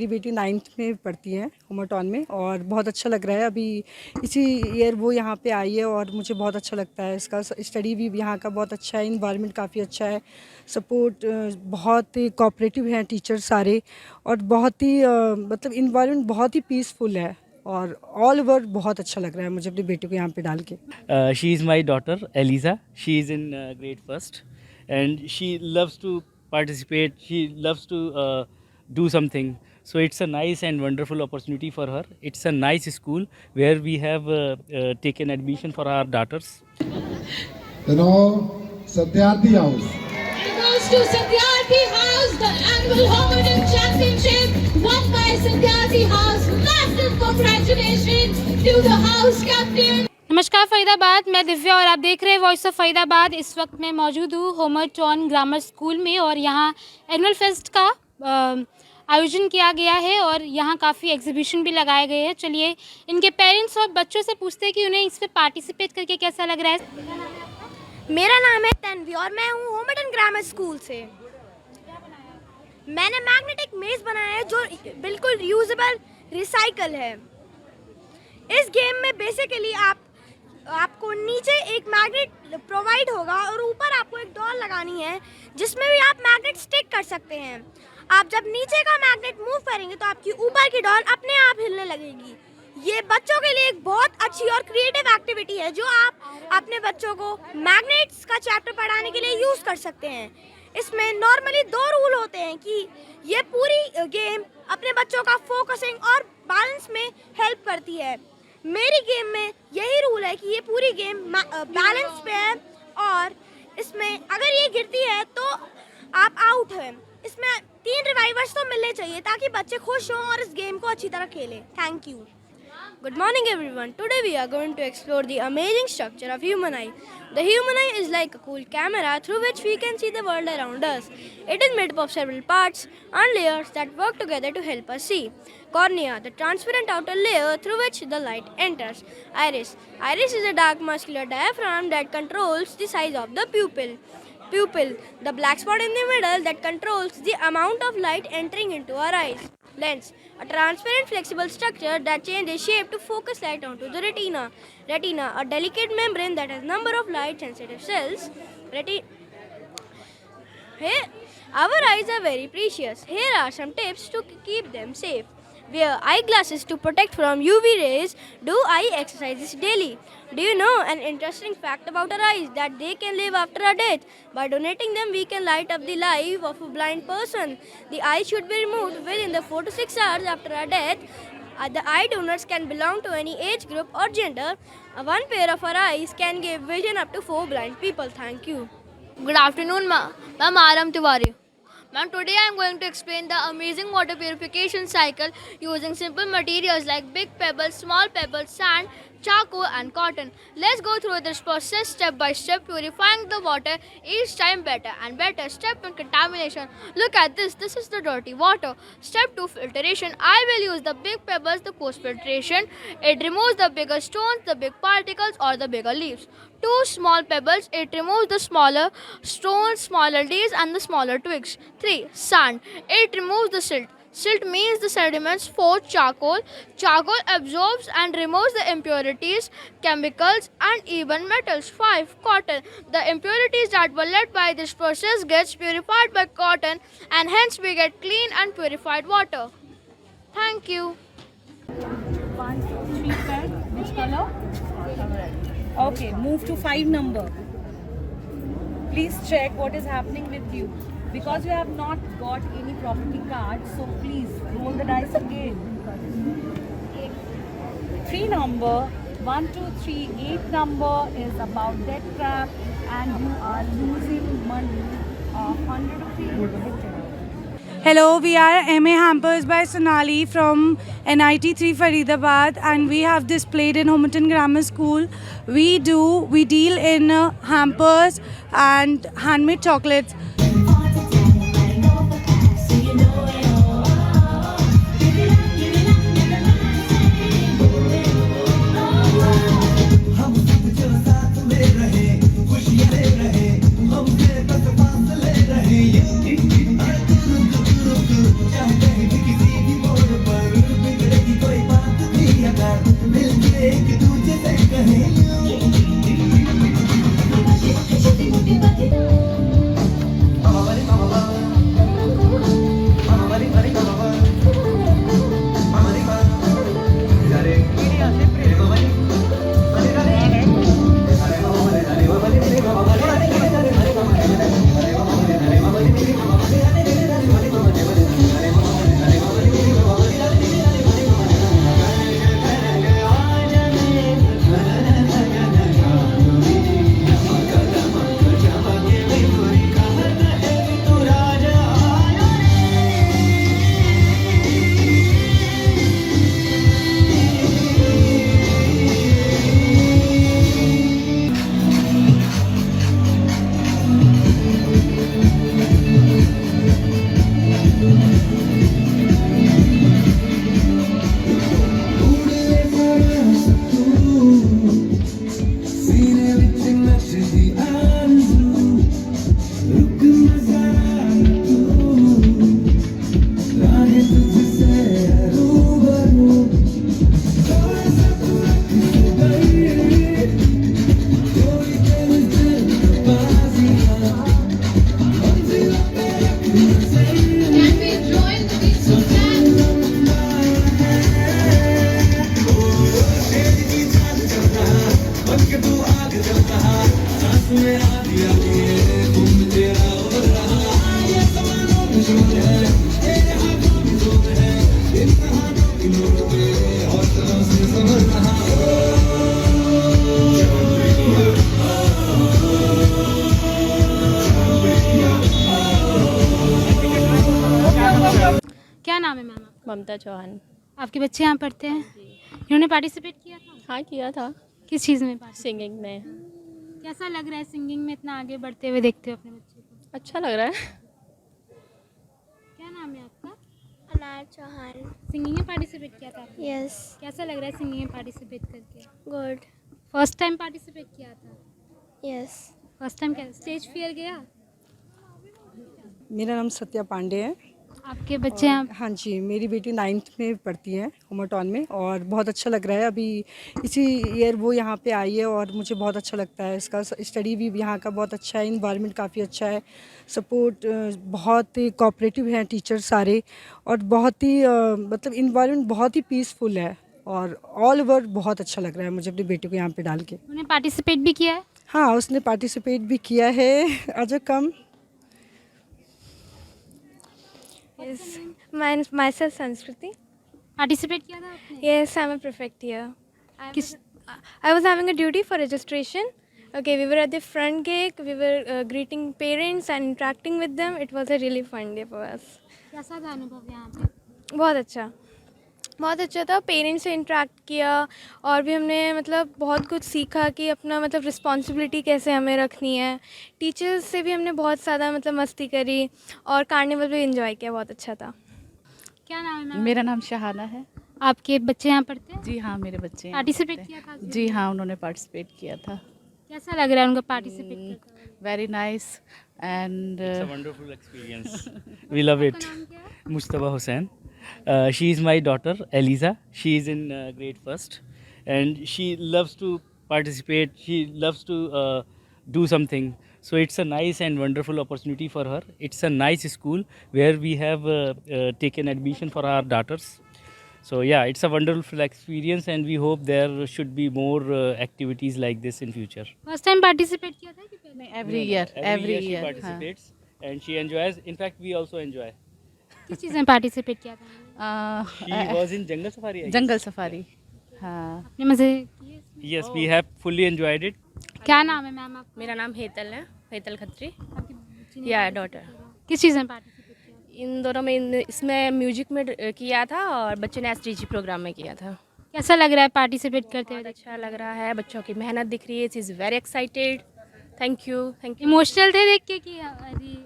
मेरी बेटी 9th में पढ़ती है होमरटाउन में, और बहुत अच्छा लग रहा है। अभी इसी ईयर वो यहाँ पे आई है और मुझे बहुत अच्छा लगता है। इसका स्टडी भी यहाँ का बहुत अच्छा है, इन्वायरमेंट काफ़ी अच्छा है, सपोर्ट बहुत ही कोऑपरेटिव हैं टीचर सारे, और बहुत ही मतलब इन्वायरमेंट बहुत ही पीसफुल है, और ऑल ओवर बहुत अच्छा लग रहा है मुझे अपनी बेटी को यहाँ पे डाल के। She is my daughter Eliza. She is in grade first, and she loves to participate. She loves to do something. So it's a nice and wonderful opportunity for her. It's a nice school where we have taken admission for our daughters. You know, Satyarthi House. It goes to Satyarthi House, the annual Homerton Championship won by Satyarthi House. Massive congratulations to the house captain. नमस्कार फरीदाबाद, मैं दिव्या और आप देख रहे हैं voice of Faridabad. इस वक्त मैं मौजूद हूँ होमरटाउन ग्रामर स्कूल में, और यहाँ एनुअल फेस्ट का आयोजन किया गया है और यहाँ काफ़ी एग्जीबिशन भी लगाए गए हैं। चलिए इनके पेरेंट्स और बच्चों से पूछते हैं कि उन्हें इस पर पार्टिसिपेट करके कैसा लग रहा है। मेरा नाम है तन्वी और मैं हूँ होमरटन ग्रामर स्कूल से। मैंने मैग्नेटिक मेज बनाया है जो बिल्कुल रीयूजेबल रिसाइकल है। इस गेम में बेसिकली आपको नीचे एक मैग्नेट प्रोवाइड होगा और ऊपर आपको एक डॉल लगानी है जिसमें भी आप मैग्नेट स्टिक कर सकते हैं। आप जब नीचे का मैग्नेट मूव करेंगे तो आपकी ऊपर की डॉल अपने आप हिलने लगेगी। ये बच्चों के लिए एक बहुत अच्छी और क्रिएटिव एक्टिविटी है जो आप अपने बच्चों को मैग्नेट्स का चैप्टर पढ़ाने के लिए यूज़ कर सकते हैं। इसमें नॉर्मली 2 रूल होते हैं कि ये पूरी गेम अपने बच्चों का फोकसिंग और बैलेंस में हेल्प करती है। मेरी गेम में यही रूल है कि ये पूरी गेम बैलेंस पे है और इसमें अगर ये गिरती है तो आप आउट हैं। इसमें 3 रिवाइवर्स तो मिलने चाहिए ताकि बच्चे खुश हों और इस गेम को अच्छी तरह खेलें। Thank you. Good morning everyone. Today we are going to explore the amazing structure of human eye. The human eye is like a cool camera through which we can see the world around us. It is made up of several parts and layers that work together to help us see. Cornea, the transparent outer layer through which the light enters. Iris. Iris is a dark muscular diaphragm that controls the size of the pupil. Pupil, the black spot in the middle that controls the amount of light entering into our eyes. Lens, a transparent flexible structure that changes shape to focus light onto the retina. Retina, a delicate membrane that has number of light sensitive cells. Here, our eyes are very precious. Here are some tips to keep them safe. Wear eyeglasses to protect from UV rays. Do eye exercises daily. Do you know an interesting fact about our eyes? That they can live after our death. By donating them, we can light up the life of a blind person. The eye should be removed within the 4 to 6 hours after our death. The eye donors can belong to any age group or gender. One pair of our eyes can give vision up to 4 blind people. Thank you. Good afternoon, ma'am. I'm Aram Tiwari. Ma'am, today I am going to explain the amazing water purification cycle using simple materials like big pebbles, small pebbles, sand, charcoal and cotton. Let's go through this process step by step, purifying the water each time better and better. Step 1, contamination. Look at this. This is the dirty water. Step 2, filtration. I will use the big pebbles, the post-filtration. It removes the bigger stones, the big particles or the bigger leaves. 2 small pebbles. It removes the smaller stones, smaller leaves and the smaller twigs. 3, sand. It removes the silt. Silt means the sediments. 4, charcoal. Charcoal absorbs and removes the impurities, chemicals and even metals. 5, cotton. The impurities that were left by this process gets purified by cotton and hence we get clean and purified water. Thank you. 1, 2, 3 pen. Which color? Okay, move to 5 number. Please check what is happening with you. Because you have not got any property cards, so please roll the dice again. 3 number, 1, 2, 3, 8 number is about debt trap and you are losing money of 100 rupees. Hello, we are MA Hampers by Sonali from NIT 3 Faridabad and we have displayed in Homerton Grammar School. We deal in hampers and handmade chocolates. Can we join the peaceful dance? क्या नाम है ma'am आपका? ममता चौहान। आपके बच्चे यहाँ पढ़ते हैं? इन्होंने पार्टिसिपेट किया था? हाँ किया था, किस चीज़ में पार्टिसिपेट? सिंगिंग में। कैसा लग रहा है सिंगिंग में इतना आगे बढ़ते हुए देखते हो अपने बच्चे को? अच्छा लग रहा है। क्या नाम है आपका? अनार चौहान। सिंगिंग में पार्टिसिपेट किया था आपने? यस। कैसा लग रहा है सिंगिंग में पार्टिसिपेट करके? गुड। फर्स्ट टाइम पार्टिसिपेट किया था? यस। फर्स्ट टाइम क्या स्टेज फियर गया? मेरा नाम सत्या पांडे है। आपके बच्चे यहाँ? हाँ जी, मेरी बेटी 9th में पढ़ती है होमरटॉन में, और बहुत अच्छा लग रहा है। अभी इसी ईयर वो यहाँ पे आई है और मुझे बहुत अच्छा लगता है। इसका स्टडी भी यहाँ का बहुत अच्छा है, इन्वायरमेंट काफ़ी अच्छा है, सपोर्ट बहुत ही कोऑपरेटिव हैं टीचर सारे, और बहुत ही मतलब इन्वायरमेंट बहुत ही पीसफुल है, और ऑल ओवर बहुत अच्छा लग रहा है मुझे अपनी बेटी को यहाँ पे डाल के। उन्हें पार्टिसिपेट भी किया है? हाँ, उसने पार्टिसिपेट भी किया है। अजय कम। Yes. Myself Sanskriti. पार्टिसिपेट किया था आपने? Yes, I'm a prefect here. किस? I was having a duty for registration. Okay, we were at the front gate. We were greeting parents and interacting with them. It was a really fun day for us. कैसा था अनुभव यहाँ पे? बहुत अच्छा था। Parents से interact किया, और भी हमने मतलब बहुत कुछ सीखा कि अपना मतलब रिस्पॉन्सिबिलिटी कैसे हमें रखनी है। टीचर्स से भी हमने बहुत ज़्यादा मतलब मस्ती करी, और कार्निवल भी एंजॉय किया। बहुत अच्छा था। क्या नाम है मैम? मेरा नाम शहाना है। आपके बच्चे यहाँ पढ़ते हैं? जी हाँ, मेरे बच्चे हैं। पार्टिसिपेट किया था? जी हाँ, उन्होंने पार्टिसिपेट किया था। कैसा लग रहा है उनका पार्टिसिपेट करते हुए? Very nice and It's a wonderful experience. We love it. नाम क्या है? Mustaba Hussain. She is my daughter, Eliza. She is in grade first, and she loves to participate. She loves to do something. So it's a nice and wonderful opportunity for her. It's a nice school where we have taken admission for our daughters. So yeah, it's a wonderful experience, and we hope there should be more activities like this in future. First time participate किया था कि पहले? Every year Every year she हाँ। participates, and she enjoys. In fact, we also enjoy. किस चीज़ में participate किया था? She was in jungle safari. I guess. Jungle safari. हाँ। अपने मज़े किए? Yes, we have fully enjoyed it. क्या नाम है मैम आपका? मेरा नाम हेतल है, हेतल खत्री। आपकी बच्ची ने या डॉटर। किस चीज़ में पार्टिसिपेट किया? इन दोनों में इसमें म्यूजिक में किया था, और बच्चे ने SDG प्रोग्राम में किया था। कैसा लग रहा है पार्टिसिपेट करते हुए? बहुत अच्छा लग रहा है, बच्चों की मेहनत दिख रही है। She is very excited. Thank you. Emotional थे देख के कि अरे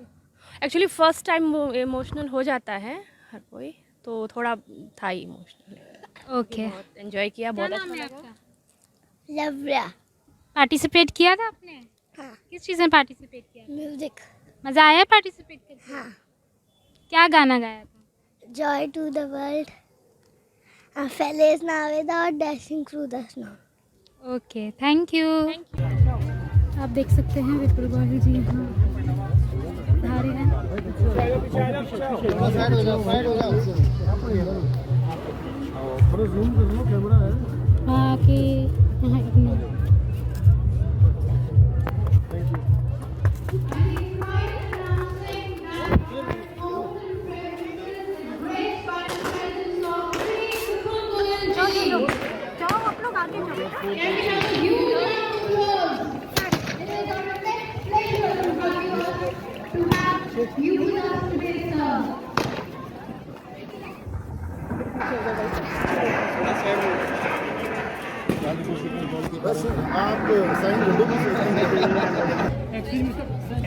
एक्चुअली फर्स्ट टाइम वो इमोशनल हो जाता है हर कोई, तो थोड़ा था इमोशनल। ओके। बहुत एंजॉय किया, क्या बहुत नाम अच्छा है लगा। आपका? लव्या। पार्टिसिपेट किया था आपने? हाँ। किस चीज़ में पार्टिसिपेट किया? म्यूजिक। मज़ा आया पार्टिसिपेट करके? हाँ। क्या गाना गाया था? Joy to the world. Feliz Navidad, dashing through the snow. Okay, thank you. आप देख सकते हैं विपुल गोयल जी यहाँ आ रहे हैं। वहाँ के यहाँ इग्नोर। बस आप साइन कर दो।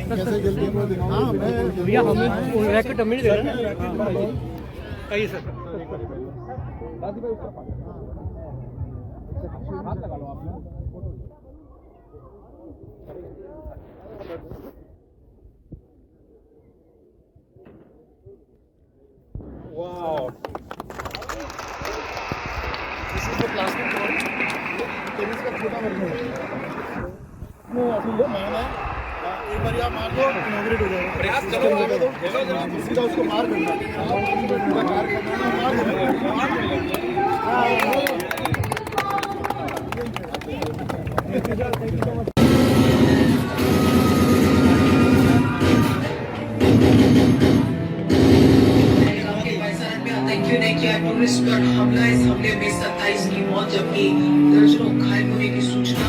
कैसे जल्दी हाँ मैं भैया हमें रैकेट हमें नहीं देना। आइए sir. Wow. This is the plastic ball. Tennis का छोटा वर्जन है। वो अभी मैंने एक बार आप मार दो इनॉग्रेट हो जाएगा। प्रयास करो सीधा उसको मार करना टूरिस्ट पर हमला, इस हमले में 27 की मौत जबकि दर्जनों घायल होने की सूचना।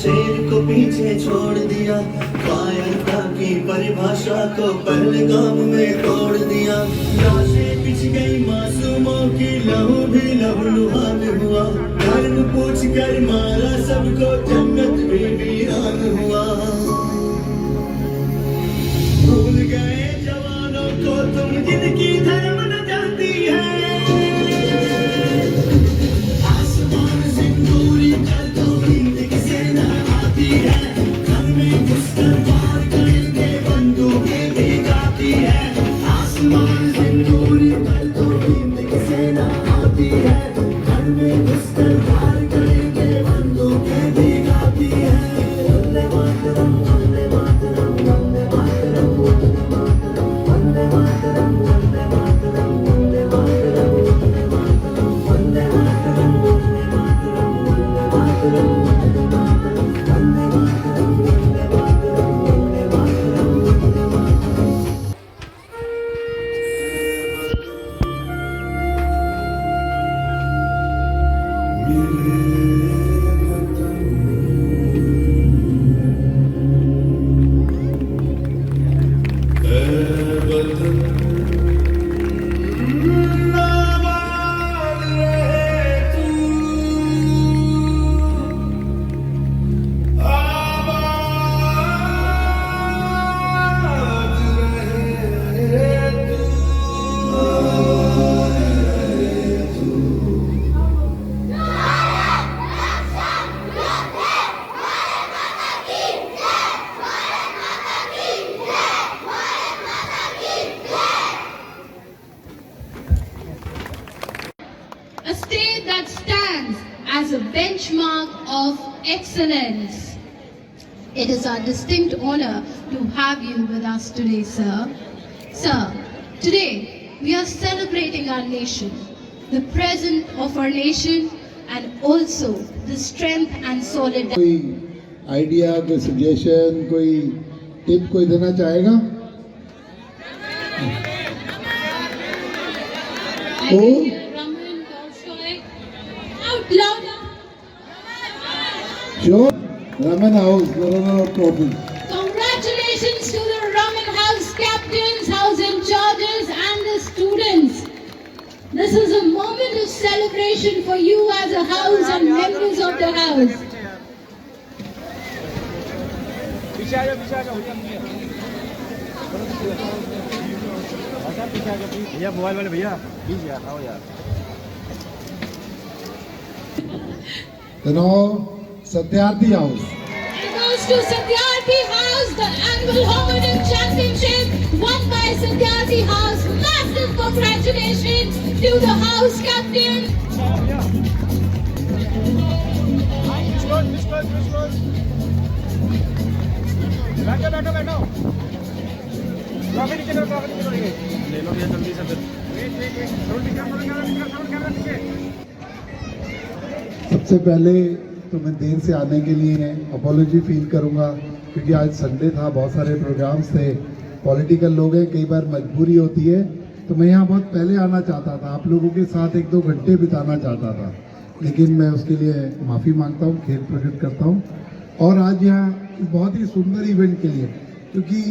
शेर को पीछे छोड़ दिया, कायरता की परिभाषा को पहलगाम में तोड़ दिया। लाशें पिछ गई मासूमों की, लहू भी लहूलुहान हुआ। धर्म पूछ कर मारा सबको, जन्नत भी वीरान हुआ। भूल गए जवानों को तुम जिनकी धर्म न जानती है। आसमान सिंदूरी कर दो, घर में घुसकर वार करेंगे, बंदूकें भी गाती है। आसमान सिंदूरी कर दो, नींद की सेना आती है। घर में घुसकर वार करेंगे, बंदूकें भी गाती है। Vande Mataram, Vande Mataram, Vande Mataram, Vande Mataram, Vande Mataram, Vande Mataram, Vande Mataram, Vande Mataram, Vande Mataram, Vande Mataram. A state that stands as a benchmark of excellence. It is our distinct honor to have you with us today, sir. Sir, today we are celebrating our nation, the present of our nation, and also the strength and solidarity. कोई idea, कोई suggestion, कोई tip कोई देना चाहेगा? Out louder. Sure. Raman House, runner of trophy. Congratulations to the Raman House captains, house in charges, and the students. This is a moment of celebration for you as a house and members of the house. भैया mobile वाले भैया please यार आओ यार। Satyarthi House. It goes to Satyarthi House, the annual Homeland Championship won by Satyarthi House. Massive congratulations to the house captain. बैठो बैठो trophy नीचे लो, trophy नीचे ले लो भैया जल्दी से। सबसे पहले तो मैं देर से आने के लिए अपॉलॉजी फील करूंगा, क्योंकि आज संडे था, बहुत सारे प्रोग्राम्स थे, पॉलिटिकल लोग हैं, कई बार मजबूरी होती है। तो मैं यहाँ बहुत पहले आना चाहता था, आप लोगों के साथ 1-2 घंटे बिताना चाहता था, लेकिन मैं उसके लिए माफ़ी मांगता हूँ, खेद प्रकट करता हूँ। और आज यहाँ बहुत ही सुंदर इवेंट के लिए, क्योंकि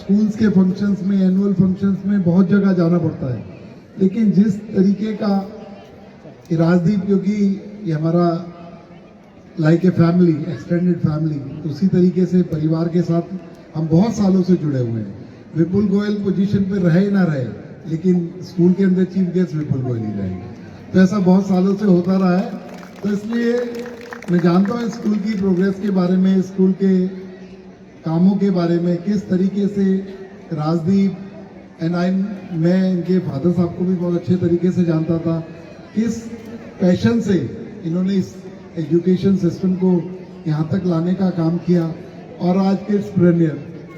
स्कूल्स के फंक्शंस में, एनुअल फंक्शंस में बहुत जगह जाना पड़ता है, लेकिन जिस तरीके का राजदीप, क्योंकि ये हमारा like a family, extended family, उसी तरीके से परिवार के साथ हम बहुत सालों से जुड़े हुए हैं। विपुल गोयल पोजीशन पे रहे ना रहे, लेकिन स्कूल के अंदर चीफ गेस्ट विपुल गोयल ही रहेंगे। तो ऐसा बहुत सालों से होता रहा है, तो इसलिए मैं जानता हूँ स्कूल की प्रोग्रेस के बारे में, स्कूल के कामों के बारे में, किस तरीके से राजदीप मैं इनके फादर साहब को भी बहुत अच्छे तरीके से जानता था, किस पैशन से इन्होंने इस एजुकेशन सिस्टम को यहाँ तक लाने का काम किया। और आज के प्रेमियर,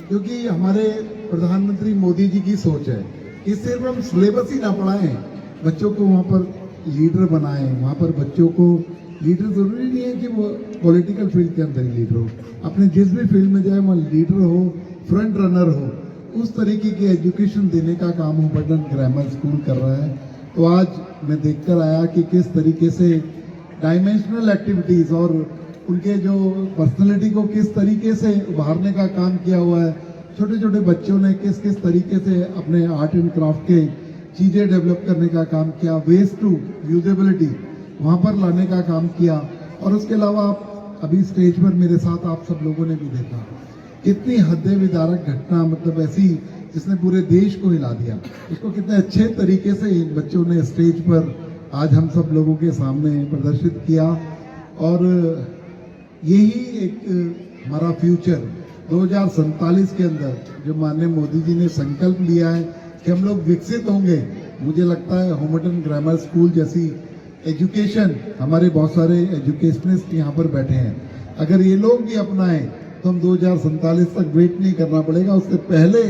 क्योंकि हमारे प्रधानमंत्री मोदी जी की सोच है कि सिर्फ हम सिलेबस ही ना पढ़ाएं, बच्चों को वहाँ पर लीडर बनाएं। वहाँ पर बच्चों को लीडर जरूरी नहीं है कि वो पॉलिटिकल फील्ड के अंदर ही लीडर हो, अपने जिस भी फील्ड में जाए वहाँ लीडर हो, फ्रंट रनर हो, उस तरीके की एजुकेशन देने का काम होमटन ग्रामर स्कूल कर रहा है। तो आज मैं देखकर आया कि किस तरीके से डायमेंशनल एक्टिविटीज और उनके जो पर्सनालिटी को किस तरीके से उभारने का काम किया हुआ है। छोटे छोटे बच्चों ने किस किस तरीके से अपने आर्ट एंड क्राफ्ट के चीज़ें डेवलप करने का काम किया, वेस्ट टू यूजेबिलिटी वहाँ पर लाने का काम किया। और उसके अलावा अभी स्टेज पर मेरे साथ आप सब लोगों ने भी देखा कितनी हृदय विदारक घटना, मतलब ऐसी जिसने पूरे देश को हिला दिया, उसको कितने अच्छे तरीके से इन बच्चों ने स्टेज पर आज हम सब लोगों के सामने प्रदर्शित किया। और यही एक हमारा फ्यूचर 2047 के अंदर जो माननीय मोदी जी ने संकल्प लिया है कि हम लोग विकसित होंगे, मुझे लगता है होमटन ग्रामर स्कूल जैसी एजुकेशन, हमारे बहुत सारे एजुकेशनिस्ट यहाँ पर बैठे हैं, अगर ये लोग भी अपनाएं तो हम 2047 तक वेट नहीं करना पड़ेगा, उससे पहले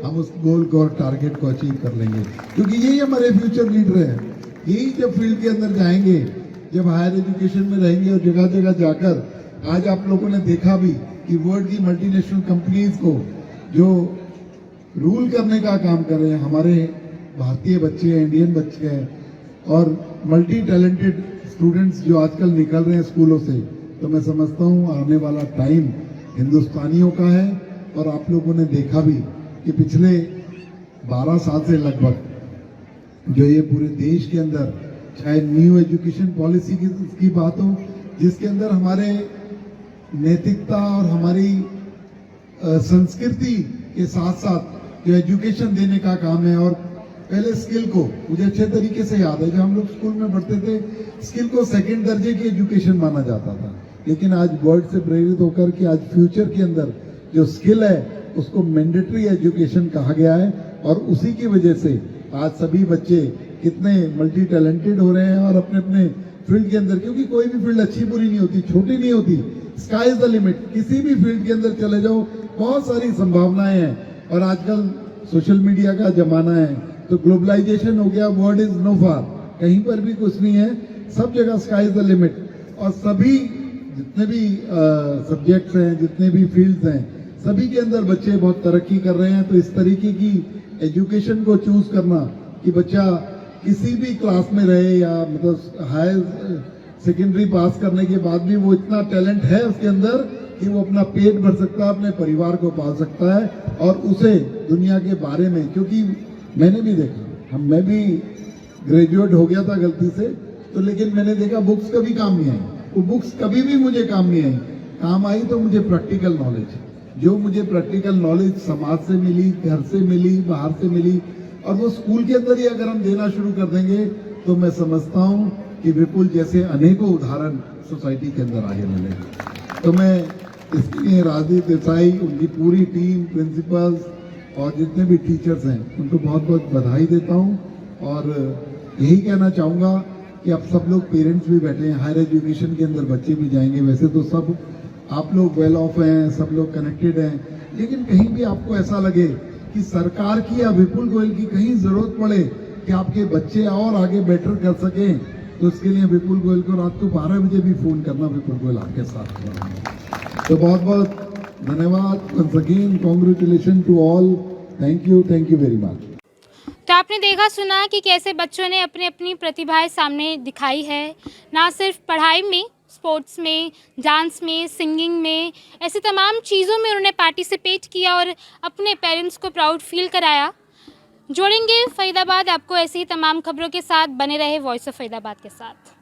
हम उस गोल टारगेट को अचीव कर लेंगे। क्योंकि यही हमारे फ्यूचर लीडर हैं, यही जब फील्ड के अंदर जाएंगे, जब हायर एजुकेशन में रहेंगे और जगह जगह जाकर आज आप लोगों ने देखा भी कि वर्ल्ड की मल्टीनेशनल कंपनीज को जो रूल करने का काम कर रहे हैं हमारे भारतीय बच्चे हैं, इंडियन बच्चे हैं और मल्टी टैलेंटेड स्टूडेंट्स जो आजकल निकल रहे हैं स्कूलों से, तो मैं समझता हूँ आने वाला टाइम हिंदुस्तानियों का है। और आप लोगों ने देखा भी कि पिछले 12 साल से लगभग जो ये पूरे देश के अंदर चाहे न्यू एजुकेशन पॉलिसी की बात हो, जिसके अंदर हमारे नैतिकता और हमारी संस्कृति के साथ साथ जो एजुकेशन देने का काम है। और पहले स्किल को मुझे अच्छे तरीके से याद है, जब हम लोग स्कूल में पढ़ते थे स्किल को सेकंड दर्जे की एजुकेशन माना जाता था, लेकिन आज वर्ल्ड से प्रेरित होकर कि आज फ्यूचर के अंदर जो स्किल है उसको मैंडेटरी एजुकेशन कहा गया है। और उसी की वजह से आज सभी बच्चे कितने मल्टी टैलेंटेड हो रहे हैं और अपने अपने फील्ड के अंदर, क्योंकि कोई भी फील्ड अच्छी बुरी नहीं होती, छोटी नहीं होती, स्काई इज द लिमिट, किसी भी फील्ड के अंदर चले जाओ बहुत सारी संभावनाएं हैं। और आजकल सोशल मीडिया का जमाना है, तो ग्लोबलाइजेशन हो गया, वर्ड इज नो फार, कहीं पर भी कुछ नहीं है, सब जगह स्काई इज द लिमिट। और सभी जितने भी सब्जेक्ट्स हैं, जितने भी फील्ड्स हैं, सभी के अंदर बच्चे बहुत तरक्की कर रहे हैं। तो इस तरीके की एजुकेशन को चूज करना कि बच्चा किसी भी क्लास में रहे या मतलब हायर सेकेंडरी पास करने के बाद भी वो इतना टैलेंट है उसके अंदर कि वो अपना पेट भर सकता है, अपने परिवार को पाल सकता है और उसे दुनिया के बारे में, क्योंकि मैंने भी देखा, मैं भी ग्रेजुएट हो गया था गलती से, तो लेकिन मैंने देखा बुक्स कभी काम नहीं आई, वो बुक्स कभी भी मुझे काम नहीं आई, काम आई तो मुझे प्रैक्टिकल नॉलेज, जो मुझे प्रैक्टिकल नॉलेज समाज से मिली, घर से मिली, बाहर से मिली, और वो स्कूल के अंदर ही अगर हम देना शुरू कर देंगे तो मैं समझता हूँ कि विपुल जैसे अनेकों उदाहरण सोसाइटी के अंदर आगे मिलेंगे। तो मैं इसके लिए राजदीप देसाई, उनकी पूरी टीम, प्रिंसिपल्स और जितने भी टीचर्स हैं उनको बहुत बहुत बधाई देता हूँ। और यही कहना चाहूँगा कि अब सब लोग पेरेंट्स भी बैठे हैं, हायर एजुकेशन के अंदर बच्चे भी जाएंगे, वैसे तो सब आप लोग वेल ऑफ हैं, सब लोग कनेक्टेड हैं, लेकिन कहीं भी आपको ऐसा लगे कि सरकार की या विपुल गोयल की कहीं जरूरत पड़े कि आपके बच्चे और आगे बेटर कर सकें, तो इसके लिए विपुल गोयल को रात को 12 बजे भी फोन करना, विपुल गोयल आपके साथ हैं। तो बहुत बहुत धन्यवाद, once again congratulation to all, thank you very much. तो आपने देखा सुना कि कैसे बच्चों ने अपनी अपनी प्रतिभाएं सामने दिखाई है, ना सिर्फ पढ़ाई में, स्पोर्ट्स में, डांस में, सिंगिंग में, ऐसे तमाम चीज़ों में उन्होंने पार्टिसिपेट किया और अपने पेरेंट्स को प्राउड फील कराया। जोड़ेंगे फरीदाबाद आपको ऐसी ही तमाम खबरों के साथ, बने रहे वॉइस ऑफ फरीदाबाद के साथ।